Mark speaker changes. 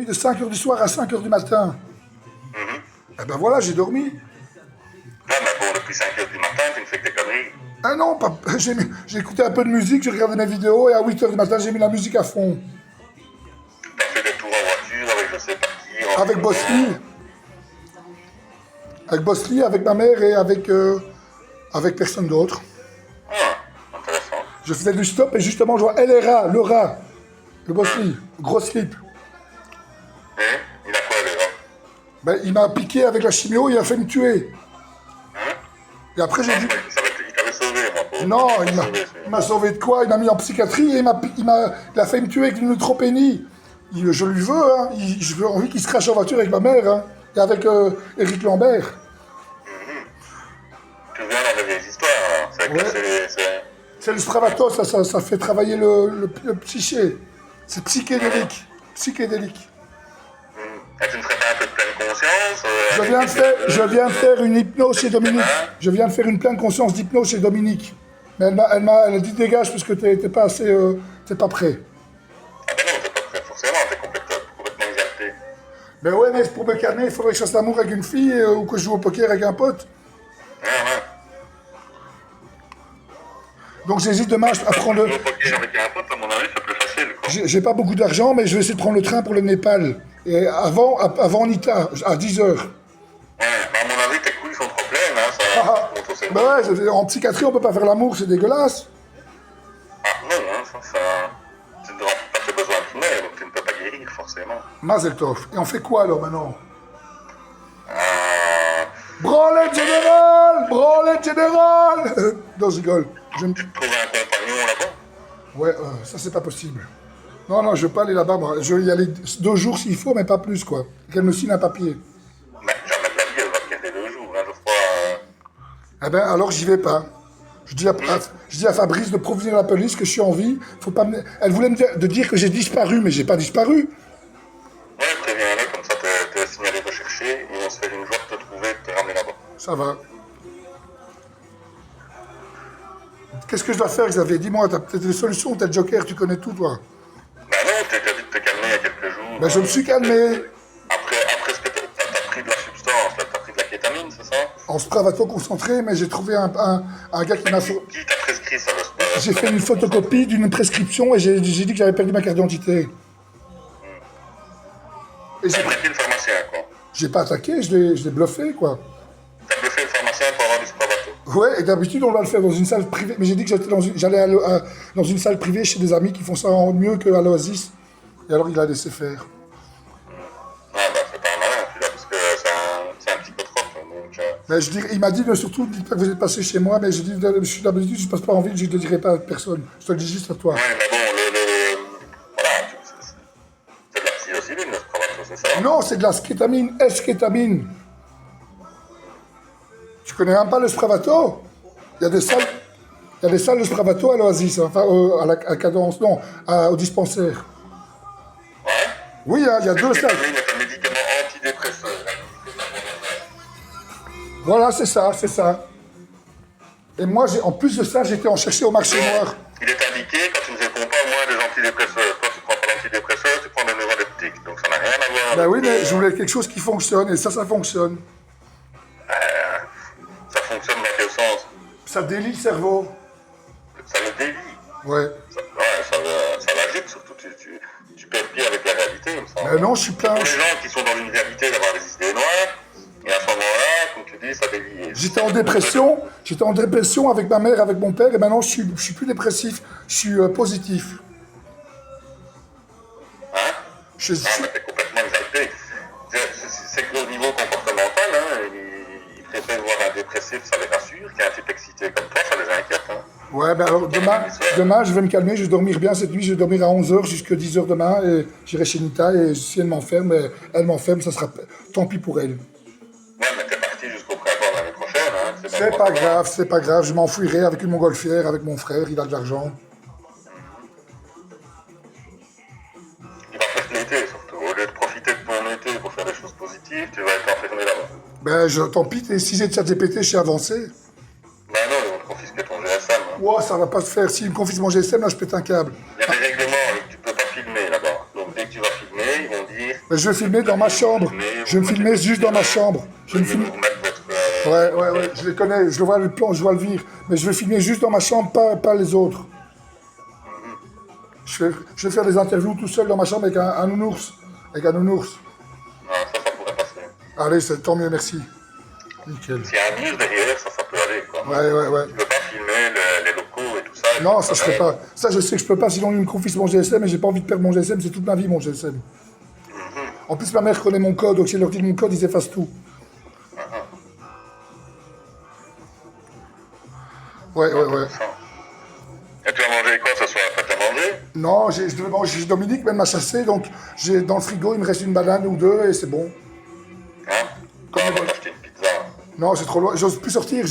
Speaker 1: dormi de 5h du soir à 5h du matin. Eh ben voilà, j'ai dormi.
Speaker 2: Ouais, mais bon, depuis 5h du matin, tu ne fais que des conneries.
Speaker 1: Ah non, j'ai écouté un peu de musique, j'ai regardé mes vidéos et à 8h du matin, j'ai mis la musique à fond.
Speaker 2: T'as fait des tours en voiture avec je sais pas qui.
Speaker 1: Avec Bosley. Avec Bosley, avec ma mère et avec personne d'autre.
Speaker 2: Ah, intéressant.
Speaker 1: Je faisais du stop et justement, je vois LRA, le rat, le Bosley, gros slip.
Speaker 2: Et il a quoi, déjà?
Speaker 1: Ben, il m'a piqué avec la chimio, il a fait me tuer. Et après, j'ai dit...
Speaker 2: Il t'avait sauvé, moi. Pauvre.
Speaker 1: Non,
Speaker 2: Sauvé,
Speaker 1: il m'a sauvé de quoi? Il m'a mis en psychiatrie et il a fait me tuer avec une neutropénie. Je lui veux, hein. Je veux envie qu'il se crache en voiture avec ma mère, hein. Et avec Éric Lambert.
Speaker 2: Tu viens dans des vieilles histoires, hein. C'est que
Speaker 1: Ouais.
Speaker 2: c'est...
Speaker 1: C'est le Spravato, ça fait travailler le psyché. C'est psychédélique. Psychédélique.
Speaker 2: Et tu ne ferais pas un peu de pleine conscience
Speaker 1: Je viens de faire une hypnose chez Dominique. Je viens de faire une pleine conscience d'hypnose chez Dominique. Mais elle a dit dégage parce que t'es pas assez, t'es pas prêt.
Speaker 2: Ah ben non, t'es pas prêt, forcément, t'es complètement exalté.
Speaker 1: Ben ouais, mais pour me calmer, il faudrait que je fasse l'amour avec une fille ou que je joue au poker avec un pote.
Speaker 2: Ouais.
Speaker 1: Donc j'hésite demain à prendre le...
Speaker 2: Le poker avec un pote, à mon avis, c'est plus facile, quoi.
Speaker 1: J'ai pas beaucoup d'argent, mais je vais essayer de prendre le train pour le Népal. Et avant Nita, à 10h.
Speaker 2: Ouais, mais à mon avis, tes couilles sont trop pleines, hein, ça...
Speaker 1: Ah,
Speaker 2: Ton cerveau.
Speaker 1: ben ouais, en psychiatrie, on peut pas faire l'amour, c'est dégueulasse.
Speaker 2: Ah non, hein, ça... Tu ne remplis pas tes besoins primaires, donc tu ne peux pas guérir, forcément.
Speaker 1: Mazel tov. Et on fait quoi alors maintenant?
Speaker 2: Euh...
Speaker 1: Branlette générale! Branlette générale! Non, je rigole.
Speaker 2: Tu te trouves un compagnon là-bas?
Speaker 1: Ouais, ça c'est pas possible. Non, je veux pas aller là-bas, moi. Je vais y aller 2 jours s'il faut, mais pas plus, quoi. Qu'elle me signe un papier.
Speaker 2: Mais jamais de la vie, elle va te garder 2 jours, hein, je crois...
Speaker 1: Eh ben, alors j'y vais pas. Je dis à Fabrice de prévenir la police que je suis en vie. Faut pas me... Elle voulait me dire que j'ai disparu, mais j'ai pas disparu.
Speaker 2: Ouais, préviens-le, comme ça t'es signalé recherché, et on se fait une joie de te trouver, de te ramener là-bas.
Speaker 1: Ça va. Qu'est-ce que je dois faire, Xavier? Dis-moi, t'as peut-être des solutions, t'es le joker, tu connais tout, toi.
Speaker 2: Bah non, t'as dit de te calmer il y a quelques jours.
Speaker 1: Ben, je me suis calmé.
Speaker 2: Après ce que t'as pris de la substance, là, t'as pris de la kétamine, c'est ça?
Speaker 1: En Spravato concentré, mais j'ai trouvé un gars qui m'a...
Speaker 2: Qui t'a prescrit ça, le sport?
Speaker 1: J'ai fait une photocopie d'une prescription et j'ai dit que j'avais perdu ma carte d'identité. Et
Speaker 2: T'as attaqué le pharmacien, quoi.
Speaker 1: j'ai pas attaqué, je l'ai bluffé, quoi.
Speaker 2: T'as bluffé le pharmacien pour avoir du Spravato.
Speaker 1: Ouais, et d'habitude, on doit le faire dans une salle privée. Mais j'ai dit que j'allais dans une salle privée chez des amis qui font ça en mieux qu'à l'Oasis. Et alors, il a laissé faire.
Speaker 2: Ah bah c'est pas malin, celui-là, parce que c'est un psychotrope, donc...
Speaker 1: Mais il m'a dit, surtout, dites pas que vous êtes passé chez moi, mais j'ai dit, je suis d'habitude, je passe pas en ville, je ne le dirai pas à personne. Je te le dis juste à toi.
Speaker 2: Ouais, mais bon, voilà, c'est de la psilocybine, le Spravato, c'est ça?
Speaker 1: Non, c'est de la skétamine, S-kétamine. Tu connais même pas le Spravato? Il y a des salles de Spravato à l'Oasis, enfin à la cadence, non, au dispensaire.
Speaker 2: Ouais?
Speaker 1: Oui, il y a 2 salles.
Speaker 2: Kétamine est un médicament antidépresseur.
Speaker 1: Voilà, c'est ça. Et moi, en plus de ça, j'étais en chercher au marché noir.
Speaker 2: Il est indiqué, quand tu ne réponds pas, au moins des antidépresseurs. Toi, tu prends pas d'antidépresseurs, tu prends des neuroleptiques. Donc ça n'a rien à voir.
Speaker 1: Ben oui, mais je voulais quelque chose qui fonctionne, et ça fonctionne.
Speaker 2: Ça fonctionne dans quel sens?
Speaker 1: Ça délie le cerveau.
Speaker 2: Ça le délie.
Speaker 1: Ouais.
Speaker 2: Ça l'agite, surtout. Tu perds pied avec la réalité, il me semble.
Speaker 1: Mais non, je suis plein.
Speaker 2: Pour les gens qui sont dans une réalité d'avoir des idées noires, et à ce moment-là, comme tu dis, ça délie.
Speaker 1: J'étais en dépression avec ma mère, avec mon père, et maintenant je suis plus dépressif, je suis positif.
Speaker 2: Hein?
Speaker 1: Je
Speaker 2: Ah, mais t'es complètement exalté. C'est que au niveau comportemental, hein, ils préfèrent voir un dépressif, ça les rassure, qu'un type excité comme toi, ça les inquiète. Hein.
Speaker 1: Ouais, ben alors demain, je vais me calmer, je vais dormir bien cette nuit, je vais dormir à 11h jusqu'à 10h demain, et j'irai chez Nita, et si elle m'enferme, ça sera tant pis pour elle.
Speaker 2: Ouais, mais t'es parti jusqu'au printemps l'année prochaine, hein.
Speaker 1: C'est pas grave, je m'enfuirai avec une montgolfière, avec mon frère, il a de l'argent.
Speaker 2: Il va faire l'été, surtout. Au lieu de profiter de ton été pour faire des choses positives, tu vas être enfermé là-bas.
Speaker 1: Ben, tant pis, si j'ai de ChatGPT, je suis avancé.
Speaker 2: Ben non, ils vont te confisquer ton GSM. Hein.
Speaker 1: Ouah, ça va pas se faire. S'ils me confisquent mon GSM, là, je pète un câble.
Speaker 2: Il y a des règlements, tu peux pas filmer là-bas. Donc dès que tu vas filmer, ils vont dire
Speaker 1: Mais je vais filmer dans ma chambre. Je vais me filmer juste dans ma chambre. Je vais me filmer.
Speaker 2: Vous remettre votre...
Speaker 1: Ouais, je les connais, je vois le plan, je vois le vire. Mais je vais filmer juste dans ma chambre, pas les autres. Je vais faire des interviews tout seul dans ma chambre avec un nounours. Avec un nounours.
Speaker 2: Non, ça pourrait passer.
Speaker 1: Allez, tant mieux, merci. Nickel.
Speaker 2: S'il y a un mur derrière, ça peut aller, quoi.
Speaker 1: Ouais.
Speaker 2: Tu peux pas filmer les locaux et tout ça.
Speaker 1: Non, ça je ferai pas. Ça, je sais que je peux pas, sinon ils me confisquent mon GSM et j'ai pas envie de perdre mon GSM, c'est toute ma vie mon GSM. En plus, ma mère connaît mon code, donc si elle leur dit mon code, ils effacent tout. Ouais.
Speaker 2: Et tu as mangé quoi ce soir? T'as mangé?
Speaker 1: Non, je devais manger, Dominique même m'a chassé, donc j'ai dans le frigo, il me reste une banane ou deux et c'est bon.
Speaker 2: Hein? On va t'acheter une pizza.
Speaker 1: Non, c'est trop loin, j'ose plus sortir.